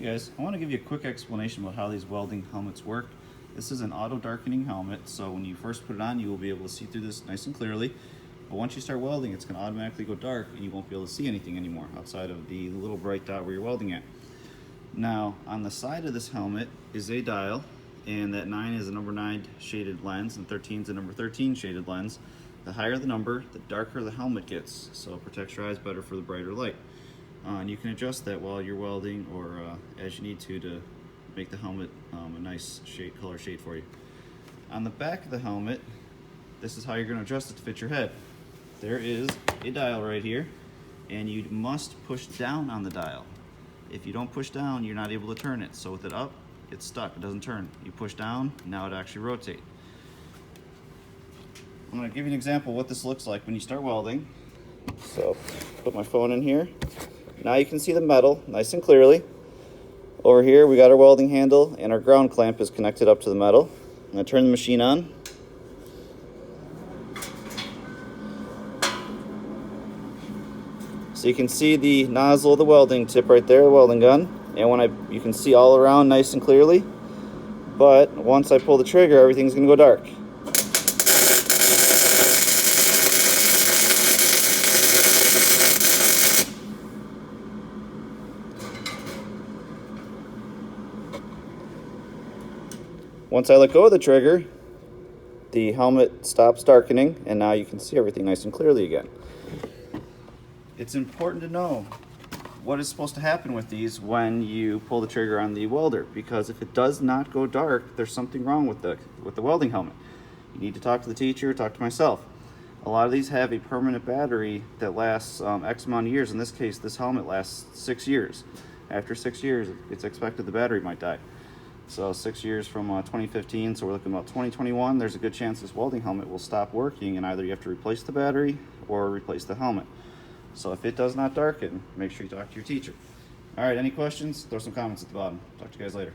Hey guys, I want to give you a quick explanation about how these welding helmets work. This is an auto darkening helmet, so when you first put it on, you will be able to see through this nice and clearly. But once you start welding, it's going to automatically go dark and you won't be able to see anything anymore outside of the little bright dot where you're welding at. Now, on the side of this helmet is a dial, and that 9 is a number 9 shaded lens and 13 is a number 13 shaded lens. The higher the number, the darker the helmet gets, so it protects your eyes better for the brighter light. And you can adjust that while you're welding or as you need to make the helmet a nice color shade for you. On the back of the helmet, this is how you're going to adjust it to fit your head. There is a dial right here, and you must push down on the dial. If you don't push down, you're not able to turn it. So with it up, it's stuck, it doesn't turn. You push down, now it actually rotates. I'm going to give you an example of what this looks like when you start welding. So put my phone in here. Now you can see the metal nice and clearly. Over here we got our welding handle and our ground clamp is connected up to the metal. I'm going to turn the machine on. So you can see the nozzle of the welding tip right there, the welding gun. And you can see all around nice and clearly. But once I pull the trigger, everything's going to go dark. Once I let go of the trigger, the helmet stops darkening, and now you can see everything nice and clearly again. It's important to know what is supposed to happen with these when you pull the trigger on the welder, because if it does not go dark, there's something wrong with the welding helmet. You need to talk to the teacher, talk to myself. A lot of these have a permanent battery that lasts X amount of years. In this case, this helmet lasts 6 years. After 6 years, it's expected the battery might die. So 6 years from 2015, so we're looking about 2021, there's a good chance this welding helmet will stop working, and either you have to replace the battery or replace the helmet. So if it does not darken, make sure you talk to your teacher. All right, any questions? Throw some comments at the bottom. Talk to you guys later.